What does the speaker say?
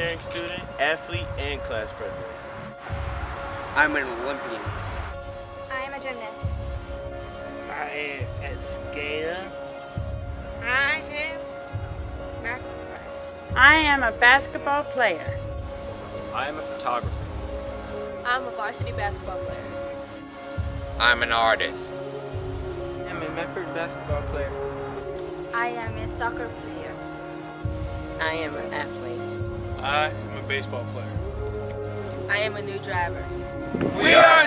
engineering student, athlete, and class president. I'm an Olympian. I am a gymnast. I am a skater. I am a basketball player. I am a photographer. I'm a varsity basketball player. I'm an artist. I'm a Medford basketball player. I am a soccer player. I am an athlete. I am a baseball player. I am a new driver. We are